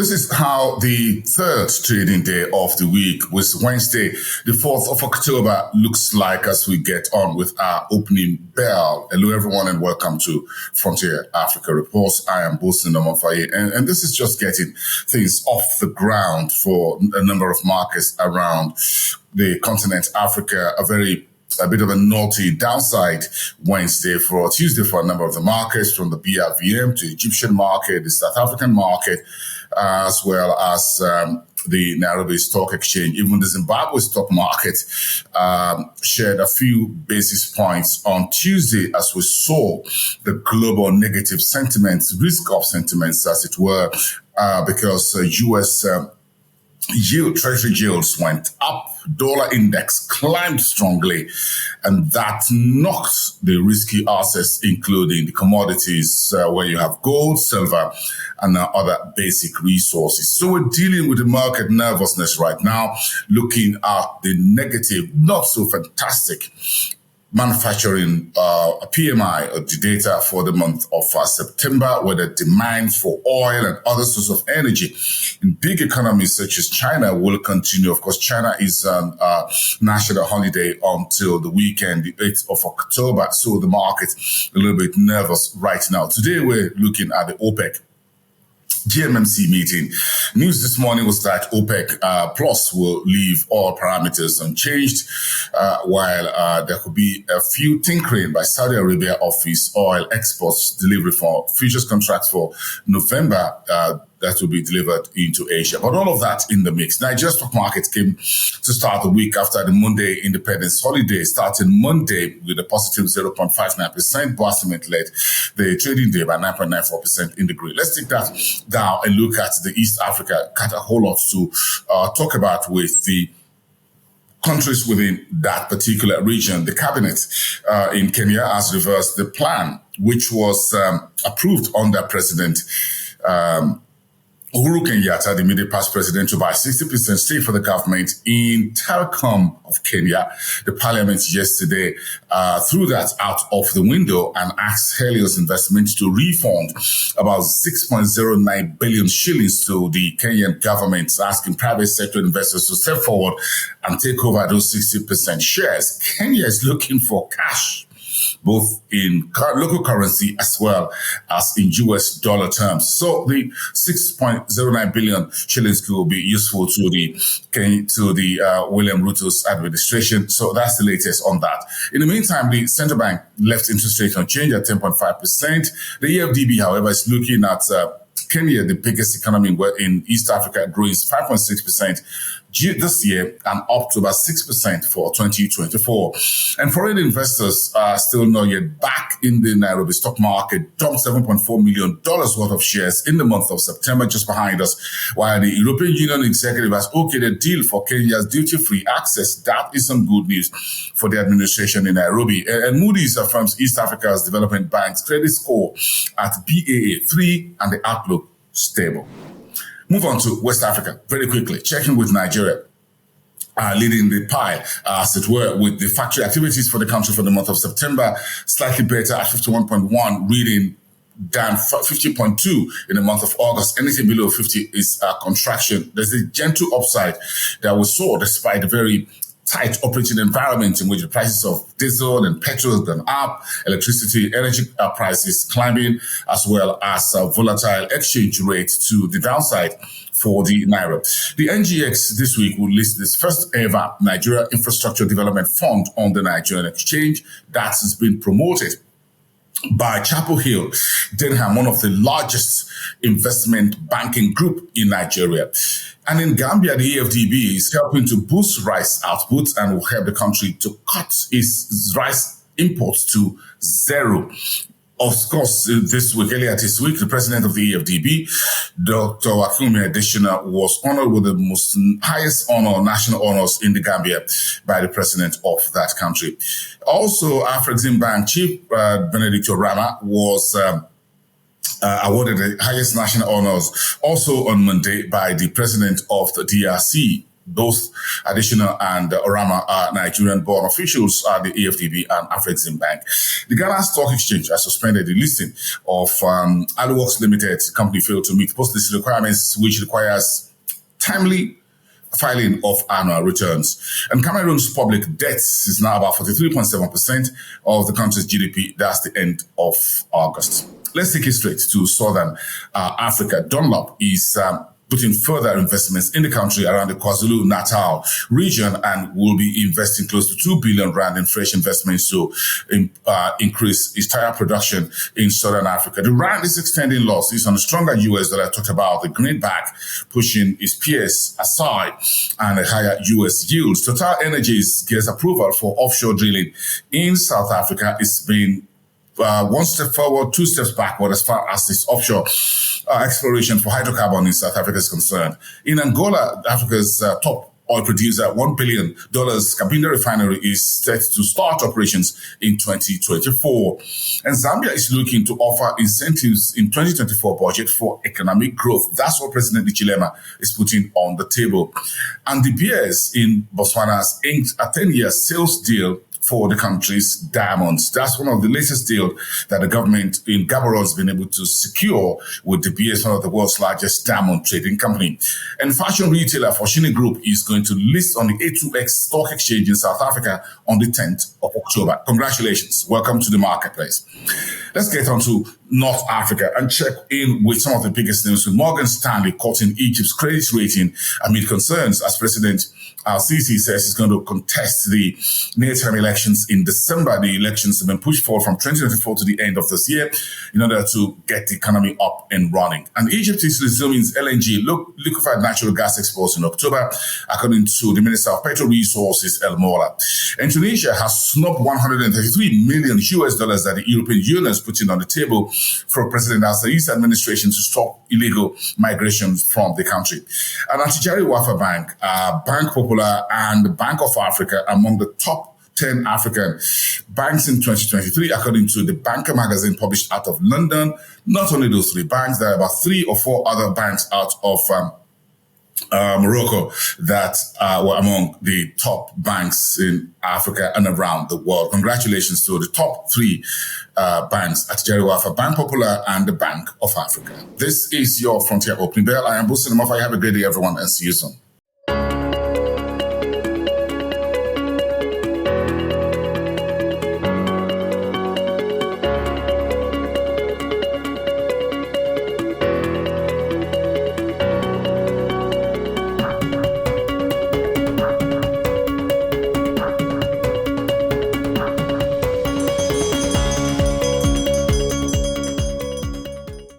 this is how the third trading day of the week, with Wednesday, the 4th of October, looks like as we get on with our opening bell. Hello, everyone, and welcome to Frontier Africa Reports. I am Bosun Omofaye, and this is just getting things off the ground for a number of markets around the continent Africa. A bit of a naughty downside Wednesday for Tuesday for a number of the markets, from the BRVM to the Egyptian market, the South African market, as well as the Nairobi Stock Exchange. Even the Zimbabwe stock market shared a few basis points on Tuesday as we saw the global negative sentiments, risk-off sentiments, as it were, because U.S. Treasury yields went up, dollar index climbed strongly, and that knocked the risky assets, including the commodities, where you have gold, silver, and other basic resources. So we're dealing with the market nervousness right now, looking at the negative, not so fantastic manufacturing PMI, or the data for the month of September, where the demand for oil and other sources of energy in big economies such as China will continue. Of course, China is on national holiday until the weekend, the 8th of October. So the market's a little bit nervous right now. Today, we're looking at the OPEC GMMC meeting. News this morning was that OPEC Plus will leave all parameters unchanged, while there could be a few tinkering by Saudi Arabia of its oil exports delivery for futures contracts for November that will be delivered into Asia. But all of that in the mix. Nigeria stock market came to start the week after the Monday Independence holiday, starting Monday with a positive 0.59%. Boston led the trading day by 9.94% in the green. Let's take that down and look at the East Africa. Got a whole lot to talk about with the countries within that particular region. The cabinet in Kenya has reversed the plan, which was approved under President Uhuru Kenyatta, the immediate past president, to buy 60% stake for the government in Telecom of Kenya. The parliament yesterday threw that out of the window and asked Helios Investment to refund about 6.09 billion shillings to the Kenyan government, asking private sector investors to step forward and take over those 60% shares. Kenya is looking for cash, both in local currency as well as in US dollar terms. So the 6.09 billion shillings will be useful to the William Ruto's administration. So that's the latest on that. In the meantime, the central bank left interest rate unchanged at 10.5%. The EFDB, however, is looking at Kenya, the biggest economy in East Africa, growing 5.6% this year and up to about 6% for 2024. And foreign investors are still not yet back in the Nairobi stock market, dumped $7.4 million worth of shares in the month of September, just behind us, while the European Union executive has okayed a deal for Kenya's duty-free access. That is some good news for the administration in Nairobi. And Moody's affirms East Africa's development bank's credit score at Baa3 and the outlook stable. Move on to West Africa very quickly, checking with Nigeria, leading the pie, as it were, with the factory activities for the country for the month of September, slightly better at 51.1, reading down 50.2 in the month of August. Anything below 50 is a contraction. There's a gentle upside that we saw despite the very tight operating environment in which the prices of diesel and petrol have gone up, electricity, energy prices climbing, as well as volatile exchange rate to the downside for the Naira. The NGX this week will list this first ever Nigeria Infrastructure Development Fund on the Nigerian exchange that has been promoted by Chapel Hill Denham, one of the largest investment banking group in Nigeria. And in Gambia, the EFDB is helping to boost rice output and will help the country to cut its rice imports to zero. Of course, earlier this week, the president of the EFDB, Dr. Akumi Adesina, was honored with the most highest honor, national honors in the Gambia by the president of that country. Also, Afrexim Bank Chief Benedict Orama was awarded the highest national honors also on Monday by the president of the DRC, Both additional and Orama are Nigerian-born officials at the AFDB and Afrexim Bank. The Ghana Stock Exchange has suspended the listing of Aluworks Limited. The company failed to meet post-listing requirements, which requires timely filing of annual returns. And Cameroon's public debt is now about 43.7% of the country's GDP. That's the end of August. Let's take it straight to Southern Africa. Dunlop is putting further investments in the country around the KwaZulu-Natal region and will be investing close to 2 billion rand in fresh investments to increase its tire production in Southern Africa. The rand is extending losses on the stronger US that I talked about, the greenback pushing its peers aside and a higher US yields. Total Energies gets approval for offshore drilling in South Africa. It's been one step forward, two steps backward as far as this offshore exploration for hydrocarbon in South Africa is concerned. In Angola, Africa's top oil producer, $1 billion Cabinda refinery is set to start operations in 2024. And Zambia is looking to offer incentives in 2024 budget for economic growth. That's what President Hichilema is putting on the table. And the bears in Botswana has inked a 10-year sales deal for the country's diamonds. That's one of the latest deals that the government in Gaborone has been able to secure with De Beers, one of the world's largest diamond trading company. And fashion retailer Foschini Group is going to list on the A2X stock exchange in South Africa on the 10th of October. Congratulations. Welcome to the marketplace. Let's get on to North Africa and check in with some of the biggest news, with Morgan Stanley cutting Egypt's credit rating amid concerns as President Al-Sisi says he's going to contest the near-term elections in December. The elections have been pushed forward from 2024 to the end of this year in order to get the economy up and running. And Egypt is resuming its LNG, liquefied natural gas exports in October, according to the Minister of Petrol Resources, El Mola. And Tunisia has snubbed $133 million that the European Union is putting on the table for President Al-Sisi administration to stop illegal migration from the country. And Atijari Wafa Bank, Bank Popular, and the Bank of Africa among the top 10 African banks in 2023, according to the Banker magazine published out of London. Not only those three banks, there are about 3 or 4 other banks out of Morocco that were among the top banks in Africa and around the world. Congratulations to the top 3 banks, Atijari Wafa, Bank Popular, and the Bank of Africa. This is your Frontier Opening Bell. I am Busi Namofa. Have a great day, everyone, and see you soon.